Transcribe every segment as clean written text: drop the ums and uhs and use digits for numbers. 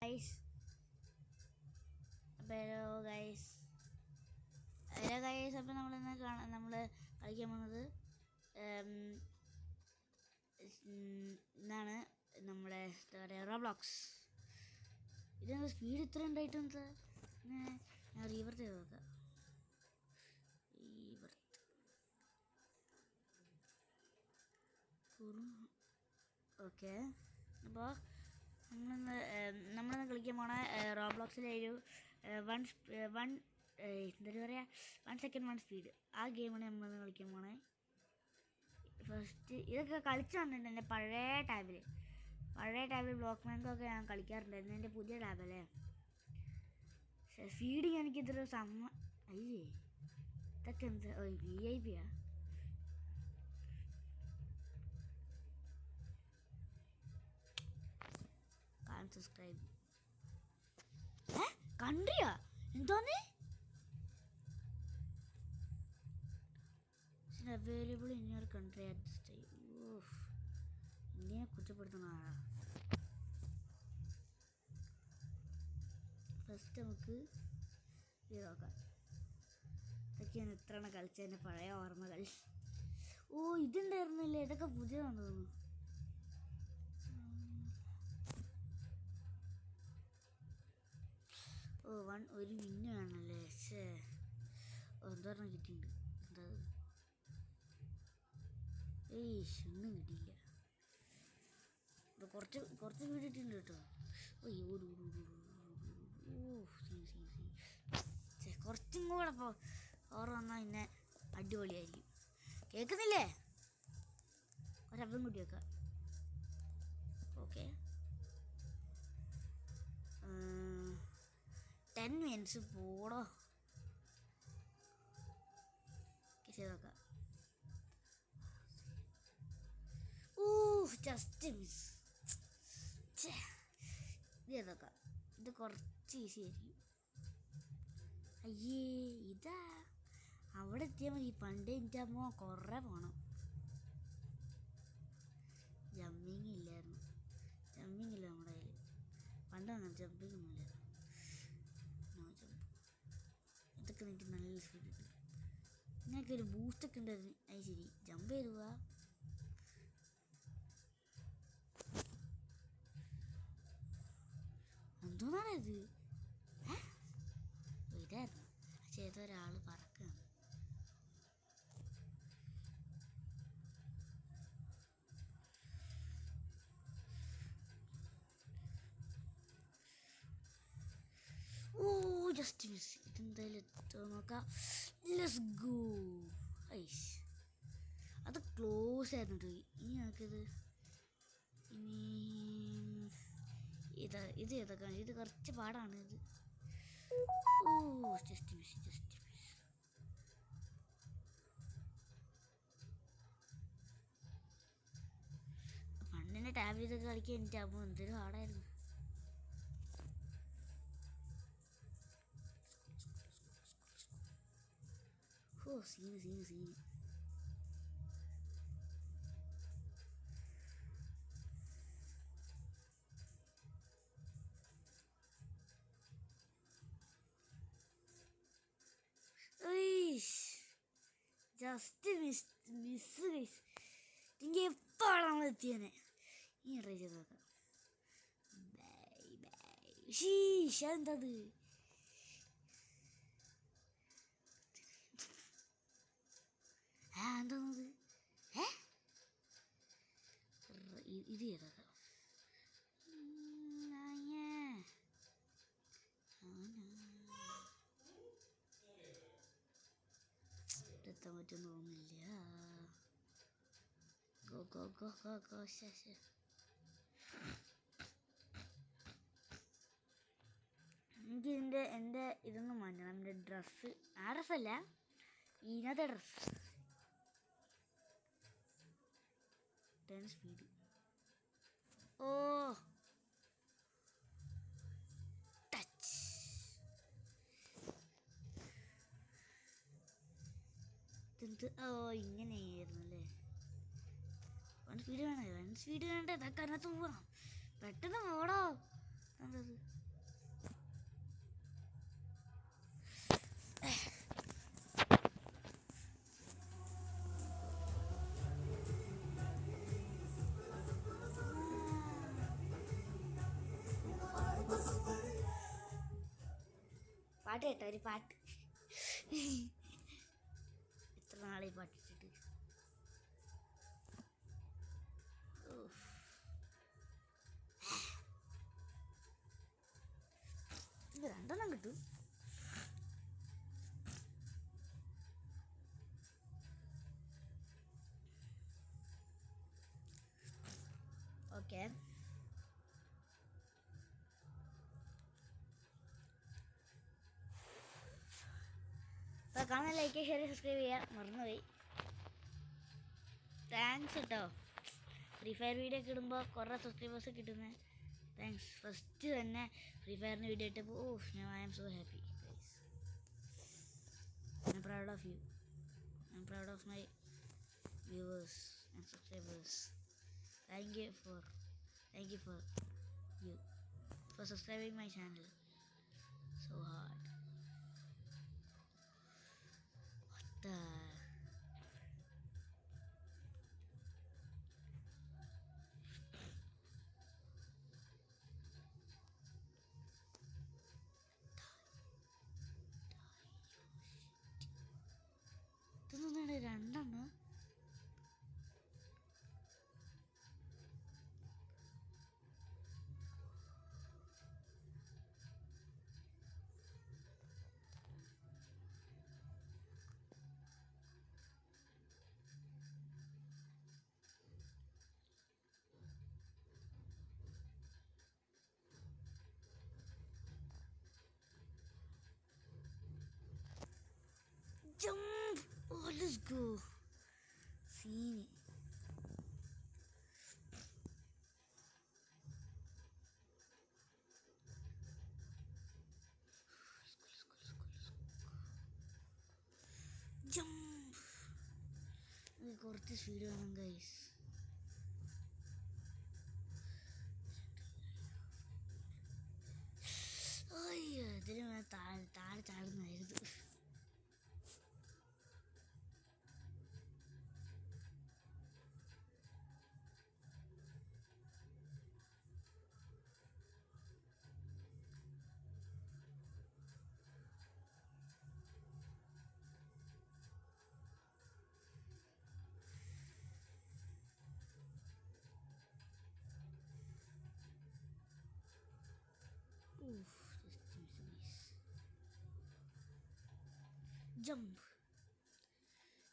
Guys അപ്പോൾ നമ്മൾ കളിക്കാൻ പോകുന്നത് ഇതാണ് നമ്മുടെ എന്താ പറയുക റോബ്ലോക്സ്. ഇതെന്താ സ്പീഡ് ഇത്ര ഉണ്ടായിട്ടെന്താ? ഞാൻ റീവർത്ത് ചെയ്ത് നോക്കാം. ഓക്കെ, അപ്പോൾ നമ്മളിന്ന് കളിക്കാൻ പോണ റോബ്ലോക്സിലെ ഒരു എന്താ പറയുക 1 സെക്കൻഡ് 1 സ്പീഡ് ആ ഗെയിമാണ് നമ്മളിന്ന് കളിക്കാൻ പോണേ. ഫസ്റ്റ് ഇതൊക്കെ കളിച്ചു വന്നിട്ടുണ്ട് എൻ്റെ പഴയ ടാബിൽ ബ്ലോക്ക് മാങ്കോ ഞാൻ കളിക്കാറുണ്ടായിരുന്നു. എൻ്റെ പുതിയ ടാബല്ലേ. ഫീഡിങ് എനിക്കിതൊരു അയ്യേ ഇതൊക്കെ എന്താ VIP ആ. സബ്സ്ക്രൈബ് കൺട്രിയാ എന്തോന്ന് available in your country adjust ചെയ്യും. ഇന്ത്യയെ കുറ്റപ്പെടുത്തുന്ന ആളാ. ഫസ്റ്റ് നമുക്ക് ഇത് നോക്കാം. ഇതൊക്കെയാണ് ഇത്രയാണ് കളിച്ചതിൻ്റെ പഴയ ഓർമ്മകൾ. ഇതുണ്ടായിരുന്നില്ലേ? ഇതൊക്കെ പുതിയതാണെന്ന് തോന്നുന്നു. ഒരു വിന്ന് വേണമല്ലേ? എന്തോരണം കിട്ടിയിട്ടുണ്ട്. എന്താ ഒന്നും കിട്ടിയില്ല. കുറച്ച് വീട് കിട്ടിയിട്ടുണ്ട് കേട്ടോ. കുറച്ചും കൂടെ ഓർ വന്നാൽ പിന്നെ അടിപൊളിയായിരിക്കും. കേൾക്കുന്നില്ലേ? ഒരപ്പം കൂടി വെക്കാം. ഓക്കെ, 10 മിനിറ്റ്സ് പോടോ. ചെയ്ത് നോക്കാം. Just miss. ഇത് ചെയ്ത് നോക്കാം. ഇത് കുറച്ച് ഈസി ആയിരിക്കും. അയ്യേ ഇതാ അവിടെ എത്തിയാൽ മതി. പണ്ട് എൻ്റെ അമ്മ കുറേ പോകണം. ജമ്പിങ് ഇല്ല നമ്മുടെ കയ്യിൽ. പണ്ട് അങ്ങനെ ജമ്പിങ് ഒന്നുമില്ല. ഇതൊക്കെ എനിക്ക് നല്ല സ്പീഡ് കിട്ടും. ഇങ്ങനെയൊക്കെ ഒരു ബൂസ്റ്റൊക്കെ ഉണ്ടായിരുന്നു. അത് ശരി, ജമ്പ് ചെയ്തുക. എന്തോന്നാണ് ഇത്? ഇതായിരുന്നു ചെയ്ത ഒരാൾ പറക്കുകയാണ്. Just miss. ഇതെന്തായാലും എത്തുക നോക്കാം. Let's go. അത് ക്ലോസ് ആയിരുന്നു. ഇനി നമുക്കിത് ഇത് ഏതൊക്കെയാണ്? ഇത് കുറച്ച് പാടാണ്. ഇത് ജസ്റ്റ് മിസ്. പണ്ടിൻ്റെ ടാബിൽ ഇതൊക്കെ കളിക്കാൻ എൻ്റെ അമ്മ എന്തൊരു പാടായിരുന്നു. സീന്. Just miss guys. എനിക്ക് എപ്പോഴാണ് നമ്മൾ എത്തിയനെ. ഈ ട്രൈ ചെയ്ത് നോക്കാം. എന്തത്? എന്തോന്നത്? ഇത് ചെയ്തേക്കാം. എത്താൻ പറ്റുമെന്ന് തോന്നുന്നില്ല. ഗോ. എനിക്ക് എൻ്റെ ഇതൊന്നും മാറ്റണം. എൻ്റെ ഡ്രസ്സ് ആ ഡ്രസ്സല്ല, ഇതിനകത്തെ ഡ്രസ്സ്. 10 സ്പീഡ്. ടച്ച്. ഇങ്ങനെയായിരുന്നു അല്ലേ? 1 സ്പീഡ് വേണ്ട. ഇതൊക്കെ അതിനകത്ത് പോവാം. പെട്ടെന്ന് പോടോ. എന്തത്? പാട്ട് കേട്ടോ, ഒരു പാട്ട്. എത്ര നാളെ പാട്ടിട്ടിട്ട്. ഇത് 2 കിട്ടും. ഓക്കെ, അപ്പോൾ കാണാൻ ലൈക്ക് ഷെയർ സബ്സ്ക്രൈബ് ചെയ്യാൻ മറന്നുപോയി. താങ്ക്സ് കേട്ടോ, ഫ്രീ ഫയർ വീഡിയോ ഒക്കെ ഇടുമ്പോൾ കുറേ സബ്സ്ക്രൈബേഴ്സ് കിട്ടുന്നത്. താങ്ക്സ്. ഫസ്റ്റ് തന്നെ ഫ്രീ ഫയറിന് വീഡിയോ ഇട്ടപ്പോൾ I am so happy. I'm proud of you. I'm proud of my viewers and subscribers. Thank you for you for subscribing my channel so hard. What the? ഇതൊന്നും 2 jump. Oh, let's go. Scene. Jump. കുറച്ച് speed വേണം guys. അയ്യോ, ഇതിന് താഴെ ചാടുന്നായിരുന്നു. Jump.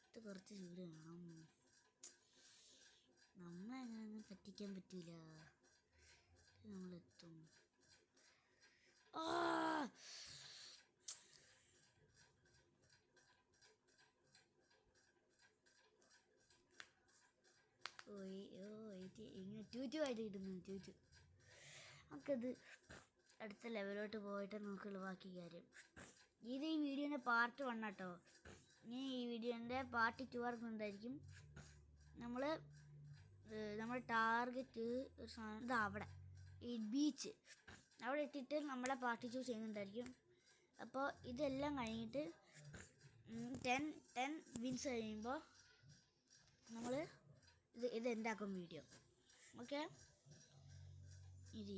ഇത് കുറച്ച് speed വേണം. നമ്മളെങ്ങനെയൊന്നും പറ്റിക്കാൻ പറ്റില്ല. നമ്മളെത്തും. ഇങ്ങനെ 2-2 ആയിട്ട് കിട്ടുന്നു. 2-2. നമുക്കത് അടുത്ത ലെവലോട്ട് പോയിട്ട് നോക്കുള്ളൂ ബാക്കി കാര്യം. ഇത് ഈ വീഡിയോൻ്റെ പാർട്ട് 1 കേട്ടോ. ഇനി ഈ വീഡിയോൻ്റെ പാർട്ട് 2 ആർക്കുണ്ടായിരിക്കും. നമ്മൾ ടാർഗറ്റ് ഒരു സാധനം ഇതാ അവിടെ ഈ ബീച്ച് അവിടെ ഇട്ടിട്ട് നമ്മളെ പാർട്ട് 2 ചെയ്യുന്നുണ്ടായിരിക്കും. അപ്പോൾ ഇതെല്ലാം കഴിഞ്ഞിട്ട് 10 വിൻസ് കഴിയുമ്പോൾ നമ്മൾ ഇത് എന്താക്കും വീഡിയോ. ഓക്കെ, ഇത്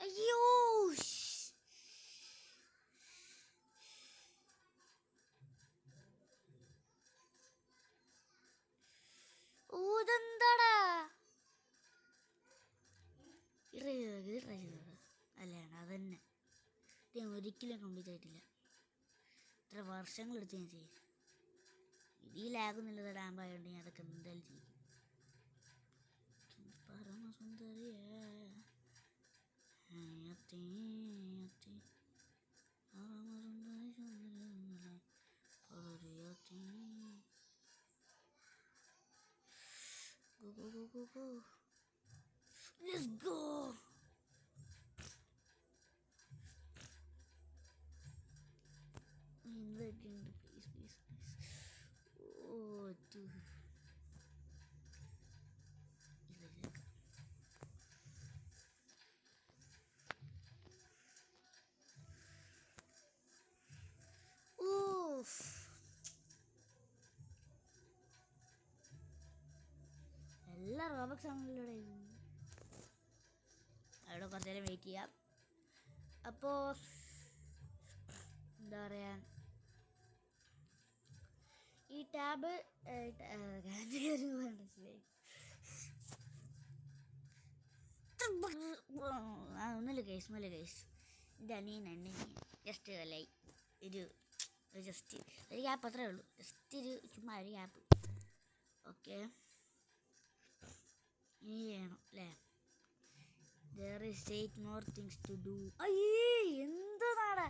അയ്യോ ഇതെന്താടാ ട്രൈ ചെയ്തത് അല്ലാണ് അതന്നെ. ഞാൻ ഒരിക്കലും കംപ്ലീറ്റ് ആയിട്ടില്ല. ഇത്ര വർഷങ്ങളെടുത്ത് ഞാൻ ചെയ്യും. ഈ ലാഗൊന്നുമില്ലാതെ ഡാമ്പായതുകൊണ്ട് ഞാൻ അതൊക്കെ എന്തായാലും ചെയ്യും. പരമസുന്ദരിയേ go. Let's go. Please. Oh, dude. എല്ലാ റോബക്സ് ആണല്ലോ. അവിടെ കുറച്ച് നേരം വെയിറ്റ് ചെയ്യാം. അപ്പോൾ എന്താ പറയുക, ഈ ടാബ് ഒന്നുമില്ല കേസ് എൻ്റെ അനിയൻ ജസ്റ്റ് ലൈ ഒരു ഗ്യാപ്പ് അത്രേ ഉള്ളൂ. ജസ്റ്റ് ചുമ്മാ ഒരു ഗ്യാപ്പ്. ഓക്കെ, ഇനി ചെയ്യണം അല്ലേ? There is 8 more things to do. അയ്യേ എന്ത് നാടാ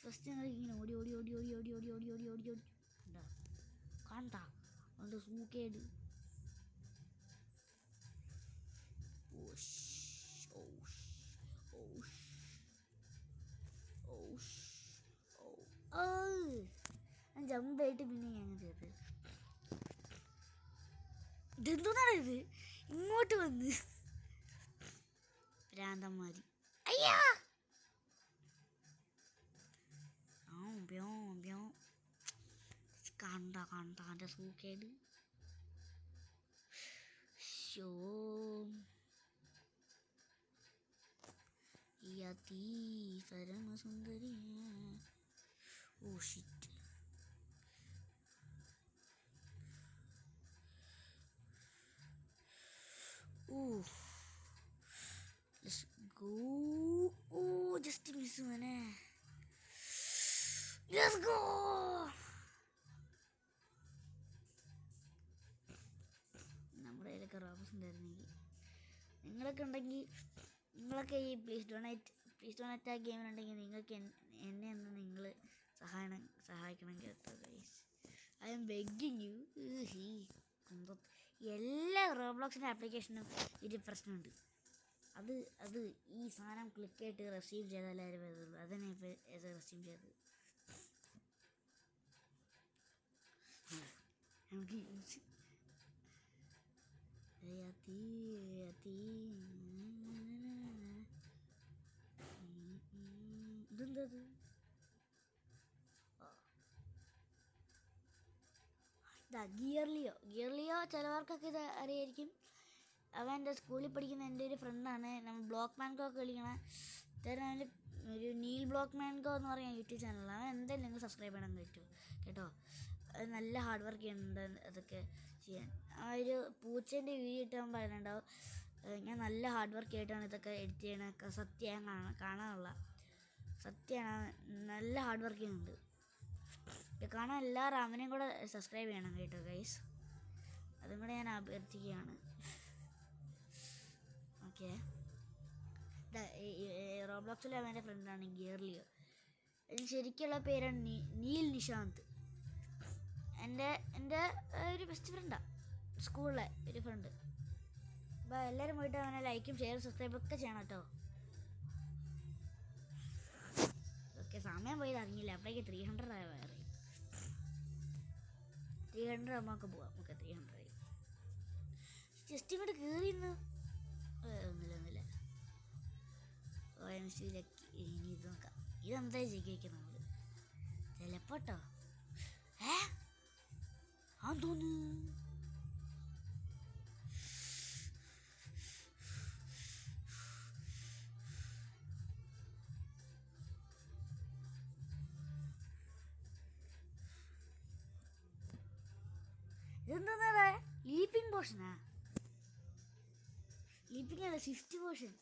ഫസ്റ്റ് ഞങ്ങൾ ഇങ്ങനെ ഓടി ഓടി ഓടി ഓടി ഓടി ഓടി ഓടി ഓടി ഓടി ഓടി എന്താ കണ്ടാ അവൻ്റെ സൂക്കേട്. ഞാൻ ജമ്പായിട്ട് പിന്നെ ഞാൻ ചെയ്തത് ഇതെന്തോന്നാണ് ഇത് ഇങ്ങോട്ട് വന്ന് ഭ്രാന്തന്മാര്. അയ്യാ കണ്ട എൻ്റെ സൂക്കേട്. ഷോ പരമസുന്ദരി. Oh shit. Let's go. Just miss mana. Let's go. നമ്മുടെ കയ്യിലൊക്കെ റോബസ് ഉണ്ടായിരുന്നെങ്കിൽ, നിങ്ങളൊക്കെ ഉണ്ടെങ്കിൽ, നിങ്ങളൊക്കെ ഈ പ്ലീസ് ഡൊണേറ്റ് ആ ഗെയിമിനുണ്ടെങ്കിൽ നിങ്ങൾക്ക് എന്നെ ഒന്ന് നിങ്ങൾ സഹായിക്കണം കേട്ടോ guys. I'm begging you. എല്ലാ റോബ്ലോക്സിൻ്റെ ആപ്ലിക്കേഷനും ഒരു പ്രശ്നമുണ്ട്. അത് ഈ സാധനം ക്ലിക്ക് ആയിട്ട് റിസീവ് ചെയ്താലേ അവർ വരുള്ളൂ. അതന്നെ ഇപ്പോൾ റിസീവ് ചെയ്തത്. നമുക്ക് ഇതെന്തത് ഗിയർലിയോ ചിലവർക്കൊക്കെ ഇത് അറിയായിരിക്കും. അവൻ എൻ്റെ സ്കൂളിൽ പഠിക്കുന്ന എൻ്റെ ഒരു ഫ്രണ്ടാണ്. നമ്മൾ ബ്ലോക്ക് മാൻകോ ഒക്കെ കളിക്കണ അവൻ്റെ ഒരു നീൽ ബ്ലോക്ക് മാൻകോ എന്ന് പറയുന്ന യൂട്യൂബ് ചാനലാണ്. അവൻ എന്തായാലും നിങ്ങൾ സബ്സ്ക്രൈബ് ചെയ്യണം കേട്ടോ. അത് നല്ല ഹാർഡ് വർക്ക് ചെയ്യുന്നുണ്ട് അതൊക്കെ ചെയ്യാൻ. ആ ഒരു പൂച്ചേൻ്റെ വീഡിയോ ഇട്ടാൻ പറയുന്നുണ്ടാവും. ഞാൻ നല്ല ഹാർഡ് വർക്ക് ആയിട്ടാണ് ഇതൊക്കെ എഡിറ്റ് ചെയ്യണതൊക്കെ. സത്യം കാണാനുള്ള സത്യമാണ്. നല്ല ഹാർഡ് വർക്ക് ചെയ്യുന്നുണ്ട്. ഇത് കാണാൻ എല്ലാവരും അവനെയും കൂടെ സബ്സ്ക്രൈബ് ചെയ്യണം കേട്ടോ ഗൈസ്. അതും കൂടെ ഞാൻ അഭ്യർത്ഥിക്കുകയാണ്. ഓക്കെ, റോബ്ലോക്സിലെ അവൻ്റെ ഫ്രണ്ടാണ് ഗിയർലിയോ. ശരിക്കുള്ള പേരാണ് നീൽ നിഷാന്ത്. എൻ്റെ ഒരു ബെസ്റ്റ് ഫ്രണ്ടാണ്, സ്കൂളിലെ ഒരു ഫ്രണ്ട്. അപ്പോൾ എല്ലാവരും പോയിട്ട് അവനെ ലൈക്കും ഷെയറും സബ്സ്ക്രൈബും ഒക്കെ ചെയ്യണം കേട്ടോ. ഓക്കെ, സമയം പോയത് അറിഞ്ഞില്ല. അപ്പോഴേക്ക് 300 ആയി. 300 നമുക്ക് പോവാം. നമുക്ക് 300 ആയി. ജസ്റ്റ് ഇങ്ങോട്ട് കയറിയെന്ന് ഒന്നുമില്ല. ഇനി ഇത് നോക്കാം. ഇതെന്തായാലും ജയിക്കും നമ്മൾ ചിലപ്പോട്ടോ. തോന്നുന്നു ഇതെന്താ ലീപ്പിംഗ് പോർഷനാ? ലീപ്പിംഗ് അല്ല, 50 പോർഷൻ.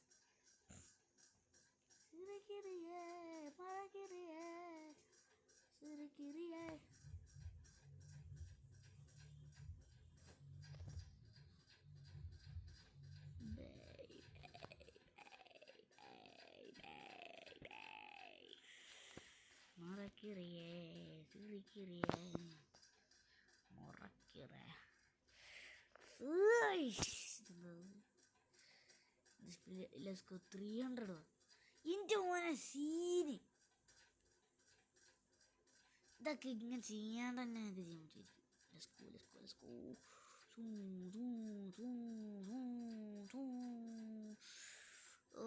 Let's go 300. ഇൻ്റെ മോനെ സീന്. ഇതൊക്കെ ഇങ്ങനെ ചെയ്യാൻ തന്നെ ഇത് ചെയ്യാൻ പറ്റിയിരിക്കും. ഓ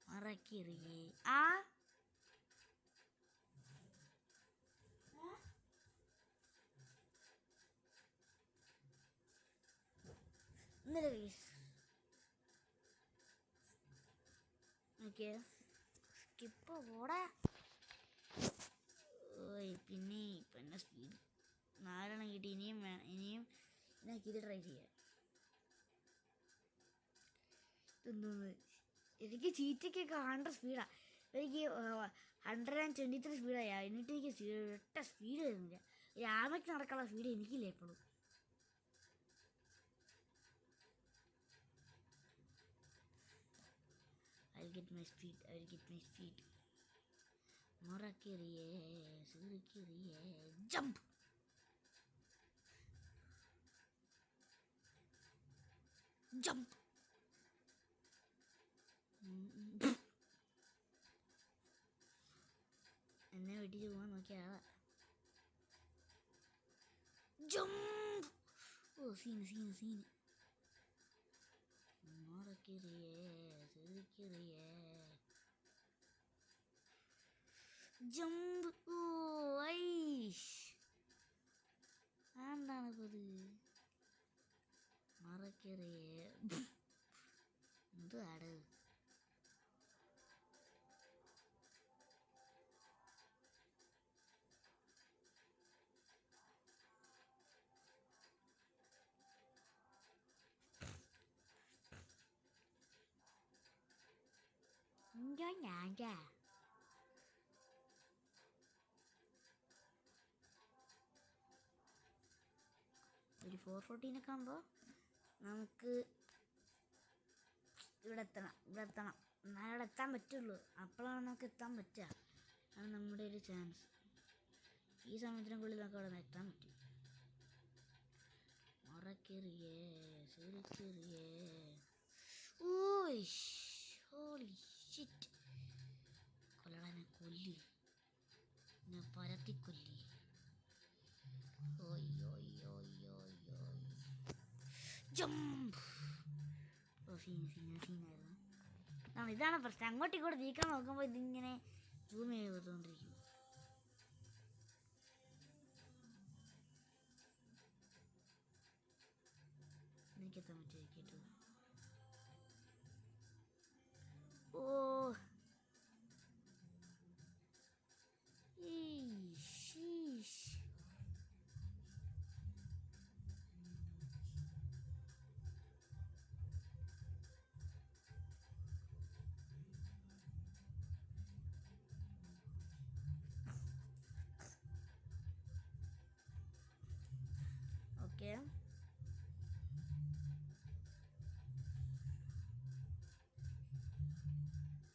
മറക്കിറിയേ ആ പറ്റുന്നില്ല ഗൈസ്. ഓക്കെ സ്കിപ്പ് ഓടാ. പിന്നെ ഇപ്പം എന്നെ സ്പീഡ് 4 കിട്ടി. ഇനിയും വേണം, ഇനിയും ഇത് ട്രൈ ചെയ്യാം. ഇതൊന്നും എനിക്ക് ചീറ്റയ്ക്കൊക്കെ 100 സ്പീഡാണ്. എനിക്ക് 123 സ്പീഡായി. എന്നിട്ട് എനിക്ക് ഒറ്റ സ്പീഡ് വരുന്നില്ല. രാമയ്ക്ക് നടക്കാനുള്ള സ്പീഡ് എനിക്കില്ല എപ്പോഴും. I'll get my speed. മറക്കിറിയേ സിറിക്കിറിയേ ജമ്പ്. എന്നെ വെട്ടിച്ച് പോകാൻ നോക്കിയ ആളാ. ജമ്പ്. ഓ സീന്. മറക്കിറിയേ സിറിക്കിറിയേ ജമ്പ്. ഓ ഐഷ് എന്താണ് ഇത്? മറക്കറിയേ എന്താണ്? ഞാൻ ഒരു 4:14 ആകുമ്പോൾ നമുക്ക് ഇവിടെ എത്തണം. എന്നാലും അവിടെ എത്താൻ പറ്റുള്ളൂ. അപ്പോഴാണ് നമുക്ക് എത്താൻ പറ്റുക. ആണ് നമ്മുടെ ഒരു ചാൻസ്. ഈ സമയത്തിനുള്ളിൽ നമുക്ക് അവിടെ നിന്ന് എത്താൻ പറ്റും. മറക്കെറിയേ ശരിക്കെറിയേ. Holy shit. കൊല്ലടാനെ കൊല്ലി, എന്നെ പരത്തിക്കൊല്ലി. ജമ്പ്. സീനായിരുന്നു. ഇതാണ് പ്രശ്നം. അങ്ങോട്ടിങ്ങോട്ട് നീക്കാൻ നോക്കുമ്പോൾ ഇതിങ്ങനെ സൂം ചെയ്തുകൊണ്ടിരിക്കും. എനിക്കെത്താൻ പറ്റും കേട്ടോ. ഓക്കെ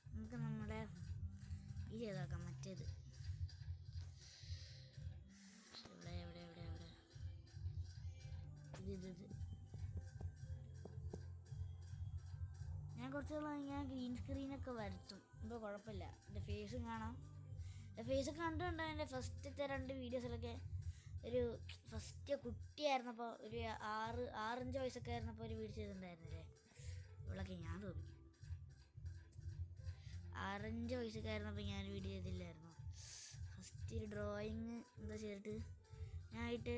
നമുക്ക് നമ്മുടെ ഇത് ചെയ്താക്കാം. മറ്റേത് എവിടെ ഇത് ഞാൻ ഞാൻ ഗ്രീൻ സ്ക്രീനൊക്കെ വരുത്തും. ഇപ്പോൾ കുഴപ്പമില്ല. എൻ്റെ ഫേസും കാണാം. എൻ്റെ ഫേസൊക്കെ കണ്ടുകൊണ്ടോ എൻ്റെ ഫസ്റ്റത്തെ 2 വീഡിയോസിലൊക്കെ. ഒരു ഫസ്റ്റ് കുട്ടിയായിരുന്നപ്പോൾ ഒരു 6-5 വയസ്സൊക്കെ ആയിരുന്നപ്പോൾ ഒരു വീഡിയോ ചെയ്തിട്ടുണ്ടായിരുന്നില്ലേ? ഇവളൊക്കെ ഞാൻ തോന്നി 6-5 വയസ്സൊക്കെ ആയിരുന്നപ്പോൾ ഞാൻ വീഡിയോ ചെയ്തില്ലായിരുന്നു. ഫസ്റ്റ് ഡ്രോയിങ് എന്താ ചെയ്തിട്ട് ഞാനായിട്ട്.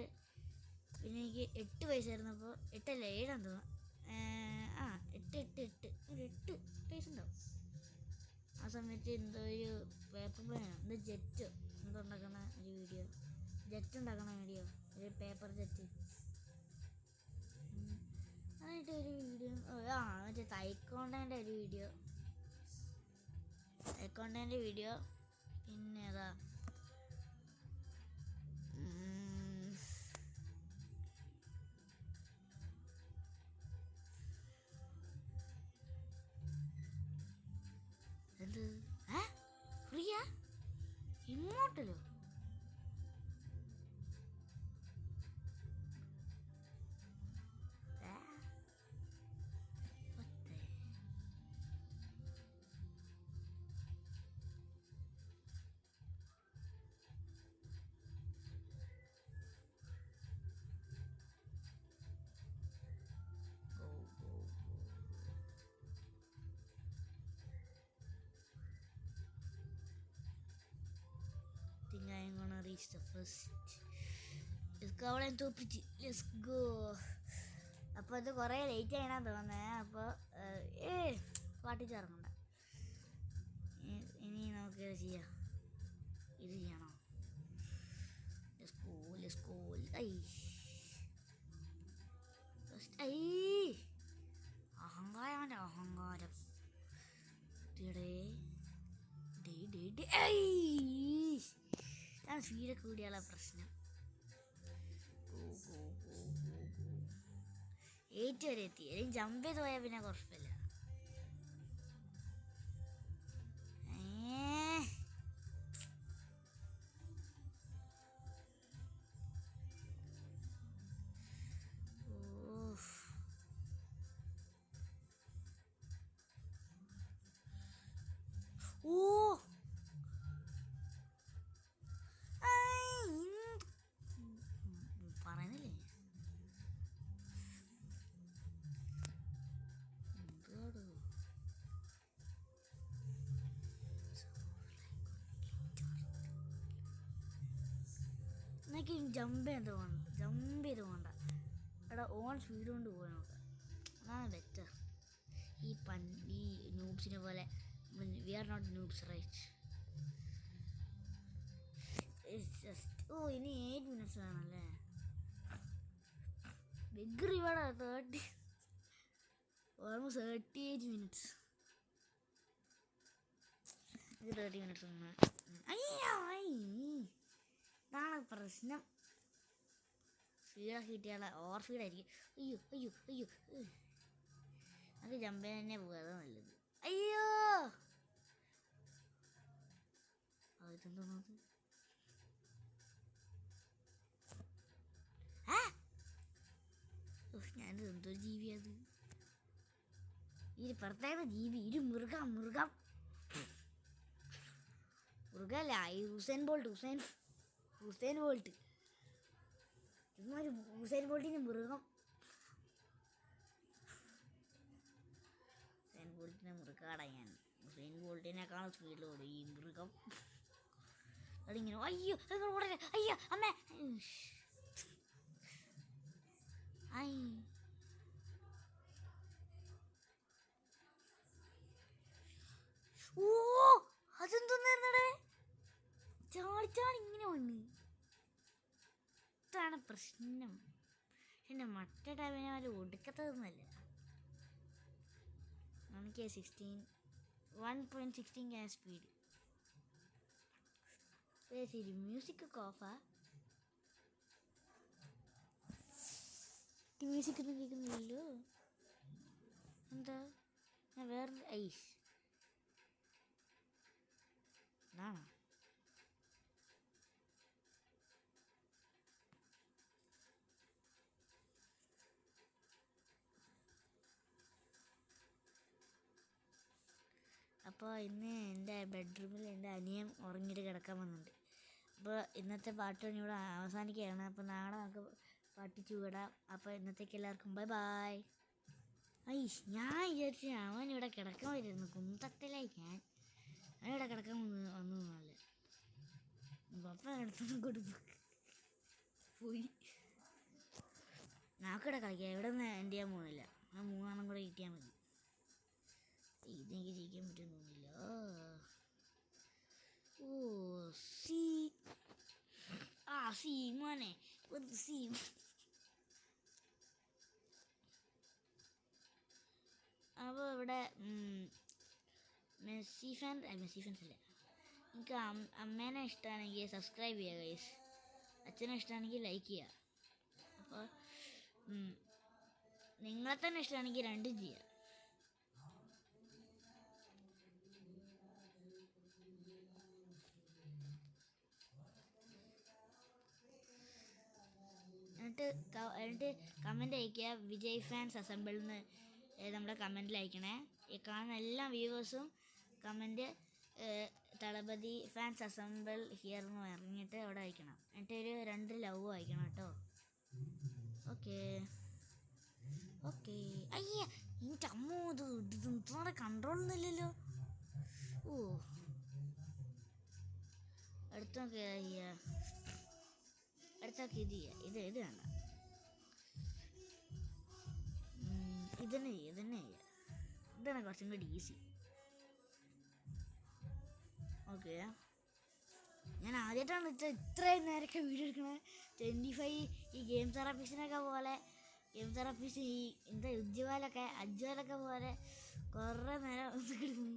പിന്നെ എനിക്ക് 8 വയസ്സായിരുന്നപ്പോൾ 8 അല്ല 7 തോന്നുന്നു. 8 വയസ്സുണ്ടാവും. ആ സമയത്ത് എന്തോ ഒരു പേപ്പർ പ്ലെയിനോ എന്തോ ജെറ്റോ എന്തോ ഉണ്ടാക്കുന്ന ഒരു വീഡിയോ, ജെറ്റ് ഉണ്ടാക്കണ വീഡിയോ, ഒരു പേപ്പർ ജെറ്റ്. അതായിട്ട് ഒരു വീഡിയോ. മറ്റേ തൈക്കോണ്ടേൻ്റെ ഒരു വീഡിയോ. പിന്നെ അതാ എന്ത് ഫ്രീയാ ഇങ്ങോട്ടല്ലോ. think I'm gonna reach the first. Let's go and top it. Let's go. അപ്പോൾ ഇത് കുറേ ലേറ്റ് ആയിനാ തോന്നുന്നത്. അപ്പോൾ പാട്ടിച്ചിറങ്ങണ്ട. ഇനി നമുക്ക് ഇത് ചെയ്യാം. ഇത് ചെയ്യണോ? സ്കൂൾ അഹങ്കാരം അഹങ്കാരം. ഞാൻ സ്പീഡൊക്കെ കൂടിയുള്ള പ്രശ്നം. ഏറ്റവും വരെ എത്തി. അല്ലെങ്കിൽ ജമ്പ് ചെയ്ത് പോയാൽ പിന്നെ കുഴപ്പമില്ല. ഓ പറയുന്നില്ലേ എനിക്ക് ജമ്പ് ചെയ്ത് പോകണ്ട. എടാ ഓൺ സ്പീഡ് കൊണ്ട് പോകാൻ നോക്കാം. അതാണ് ബെറ്റർ. ഈ നൂബ്സിനെ പോലെ we are not noobs right. ഇനി 8 minutes വേണമല്ലേ? Big reward 38 minutes. ഇത് 30 minutes ഒന്ന്. ഇതാണ് പ്രശ്നം. സ്പീഡൊക്കെ കിട്ടിയാൽ ഓവർ സ്പീഡായിരിക്കും. അയ്യോ അത് ജമ്പ് തന്നെ പോകാതെ നല്ലത്. അയ്യോ ഇതെന്തോന്നത്? ഞാനിത് എന്തൊരു ജീവിയത്? ഇത് പ്രത്യേക ജീവി. ഇത് മൃഗമല്ല. ഹുസൈൻ ബോൾട്ട് ഇതൊരു ഹുസൈൻ ബോൾട്ടിന് മൃഗം. ഹുസൈൻ ബോൾട്ടിനെ മൃഗാടാ ഞാൻ. ഹുസൈൻ ബോൾട്ടിനേക്കാളും സ്പീഡിലോടും ഈ മൃഗം. അതിങ്ങനെ അയ്യോ അമ്മേ. ഓ അതെന്തോന്നേ ചാടി ഇങ്ങനെ വന്ന്. ഇതാണ് പ്രശ്നം. എൻ്റെ മറ്റേ ടൈമിനെ വരെ ഒടുക്കത്തതൊന്നുമല്ല. നമുക്ക് 1.16 k സ്പീഡ്. ശരി, മ്യൂസിക്കൊക്കെ ഓഫാ. മ്യൂസിക് ഒന്നും കേൾക്കുന്നില്ലല്ലോ. എന്താ? ഞാൻ വേറെ ഐസ് ആണോ? അപ്പോൾ ഇന്ന് എൻ്റെ ബെഡ്റൂമിൽ എൻ്റെ അനിയൻ ഉറങ്ങിയിട്ട് കിടക്കാൻ വന്നിട്ടുണ്ട്. അപ്പോൾ ഇന്നത്തെ പാട്ടുപണി ഇവിടെ അവസാനിക്കുകയാണ്. അപ്പോൾ നാളെ നമുക്ക് പാട്ടിച്ചു വിടാം. അപ്പോൾ ഇന്നത്തേക്ക് എല്ലാവർക്കും ബൈ. ഞാൻ വിചാരിച്ചു അവൻ ഇവിടെ കിടക്കാൻ വരുന്നു. കുന്തത്തിലായി ഞാനിവിടെ കിടക്കാൻ വന്നതല്ല. അപ്പം എടുത്തൊന്നും കൊടുക്കും പോയി. നമുക്കിവിടെ കളിക്കാം. ഇവിടെ നിന്ന് എൻ്റെ ചെയ്യാൻ പോകുന്നില്ല. ആ 3 കൂടെ കിട്ടിയാൽ മതി. ഇതെനിക്ക് ജയിക്കാൻ പറ്റുന്നില്ല. മോനെ അപ്പോൾ ഇവിടെ മെസ്സി ഫാൻസ് അല്ല. എനിക്ക് അമ്മേനെ ഇഷ്ടമാണെങ്കിൽ സബ്സ്ക്രൈബ് ചെയ്യുക ഗൈസ്. അച്ഛനെ ഇഷ്ടമാണെങ്കിൽ ലൈക്ക് ചെയ്യുക. അപ്പോൾ നിങ്ങളെ തന്നെ ഇഷ്ടമാണെങ്കിൽ 2 ചെയ്യുക. എന്നിട്ട് കമൻറ്റ് അയയ്ക്കുക. വിജയ് ഫാൻസ് അസംബിൾ എന്ന് നമ്മുടെ കമൻറ്റിൽ അയക്കണേ. ഈ കാണുന്ന എല്ലാ വ്യൂവേഴ്സും comment Thalapathy fans assemble here എന്ന് പറഞ്ഞിട്ട് അവിടെ അയക്കണം. എന്നിട്ട് ഒരു 2 ലവ് അയക്കണം കേട്ടോ. ഓക്കേ എനിക്ക് അമ്മോ ഇത് കൺട്രോളൊന്നുമില്ലല്ലോ. അടുത്തൊക്കെ ഇത് വേണ്ട. ഇതന്നെ ചെയ്യാം. ഇതാണ് കുറച്ചും കൂടി ഈസി. ഓക്കെ, ഞാൻ ആദ്യമായിട്ടാണ് ഇത്രയും നേരമൊക്കെ വീഡിയോ എടുക്കണത്. 25 ഈ ഗെയിം തെറാപ്പിസ്റ്റിനൊക്കെ പോലെ, ഗെയിം തെറാപ്പിസ്റ്റ് ഈ എന്താ അജ്വാലൊക്കെ പോലെ കുറേ നേരം എടുക്കുന്നു.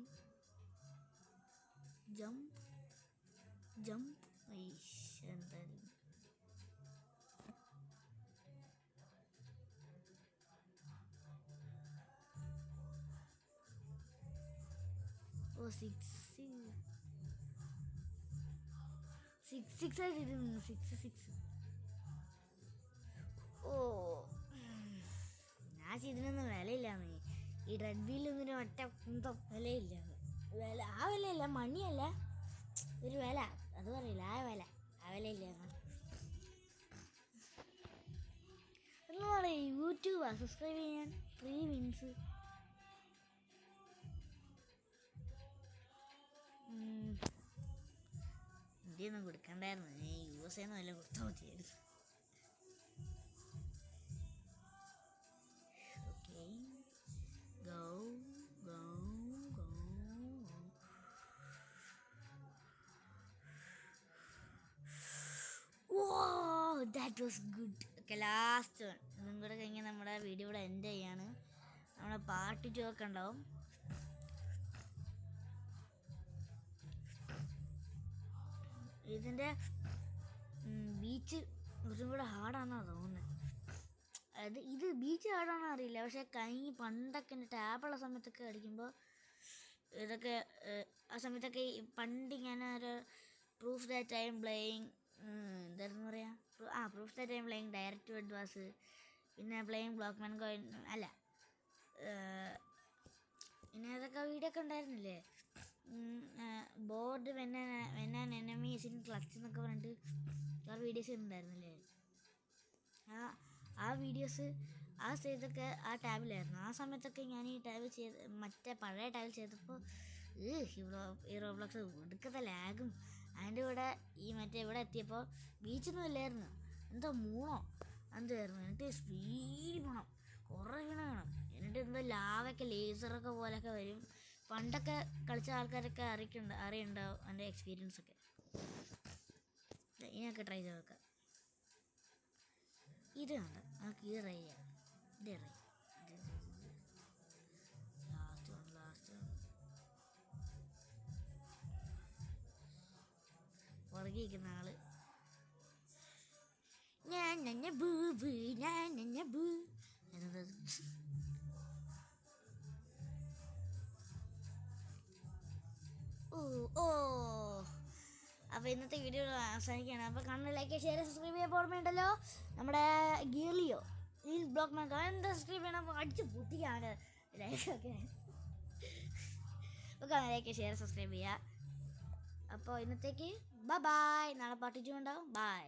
ജമ്പ് എന്തായാലും ഓ 6 ആയിട്ടിരുന്നു. 6. ഓ ഞാൻ ഇതിനൊന്നും വിലയില്ലാന്ന്. ഈ റെഡ് വീലൊന്നും ഒറ്റ എന്തോ വിലയില്ല. ആ വിലയില്ല, മണിയല്ല, ഒരു വില അത് പറയില്ല, ആ വിലയില്ല എന്ന് പറയും. യൂട്യൂബാ സബ്സ്ക്രൈബ് ചെയ്യാൻ 3 വിൻസ്. ഇന്ത്യയൊന്നും കൊടുക്കണ്ടായിരുന്നു, USA വല്ല കൊടുത്താൽ മതിയായിരുന്നു. Okay, go. That was good. Okay, last one. ഇതും കൂടെ കഴിഞ്ഞാൽ നമ്മുടെ വീഡിയോ ഇവിടെ എൻഡ് ചെയ്യാണ്. നമ്മുടെ പാർട്ട് 2 ഒക്കെ ഉണ്ടാവും. ഇതിൻ്റെ ബീച്ച് കുറച്ചും കൂടെ ഹാർഡാണെന്നാണ് തോന്നുന്നത്. അതായത് ഇത് ബീച്ച് ഹാർഡാണെന്ന് അറിയില്ല, പക്ഷേ പണ്ടൊക്കെ എൻ്റെ ടാബുള്ള സമയത്തൊക്കെ കളിക്കുമ്പോൾ ഇതൊക്കെ ആ സമയത്തൊക്കെ പണ്ട് ഞാനൊരു proof that I M playing എന്തായിരുന്നു പറയുക, proof that I M playing direct advance, പിന്നെ പ്ലേയിങ് ബ്ലോക്ക്മാൻ കോയിൻ അല്ല, പിന്നെ അതൊക്കെ വീഡിയോ ഒക്കെ ഉണ്ടായിരുന്നില്ലേ, board when an എനമീസ് in clutch എന്നൊക്കെ പറഞ്ഞിട്ട് കുറേ വീഡിയോസ് ഉണ്ടായിരുന്നില്ലേ. ആ വീഡിയോസ് ആ ചെയ്തൊക്കെ ആ ടാബിലായിരുന്നു. ആ സമയത്തൊക്കെ ഞാൻ ഈ ടാബ് മറ്റേ പഴയ ടാബിൽ ചെയ്തപ്പോൾ ഹീറോ ബ്ലോക്സ് ഒടുക്കത്തെ ലാഗും, അതിൻ്റെ കൂടെ ഈ മറ്റേ ഇവിടെ എത്തിയപ്പോൾ ബീച്ചൊന്നും ഇല്ലായിരുന്നു, എന്തോ എന്തായിരുന്നു. എന്നിട്ട് സ്പീഡിൽ പോകണം, കുറേ വേണം. എന്നിട്ട് എന്തോ ലാവൊക്കെ ലേസറൊക്കെ പോലെയൊക്കെ വരും. പണ്ടൊക്കെ കളിച്ച ആൾക്കാരൊക്കെ അറിയുണ്ടാവും എൻ്റെ എക്സ്പീരിയൻസൊക്കെ. ഇതിനൊക്കെ ട്രൈ ചെയ്ത് നോക്കാം. ഇത് വേണ്ട, നമുക്ക് ഇത് ട്രൈ ചെയ്യാം. ലാസ്റ്റ് പുറകിരിക്കുന്ന ആള് ഞാൻ എന്നത്. ഓ അപ്പോൾ ഇന്നത്തെ വീഡിയോ അവസാനിക്കുകയാണ്. അപ്പോൾ കാണുന്ന ലൈക്ക്, ഷെയർ, സബ്സ്ക്രൈബ് ചെയ്യാൻ ഓർമ്മയുണ്ടല്ലോ. നമ്മുടെ ഗിയർലിയോ ഈ ബ്ലോക്ക് മാൻ എന്താ സബ്സ്ക്രൈബ് ചെയ്യണം, അടിച്ച് പൊട്ടിക്കാണ് ലൈക്കൊക്കെ. അപ്പോൾ കാണുന്ന ലൈക്ക്, ഷെയർ, സബ്സ്ക്രൈബ് ചെയ്യുക. അപ്പോൾ ഇന്നത്തേക്ക് ബൈ. നാളെ പാർട്ട് 2 ഉണ്ടാവും. ബൈ.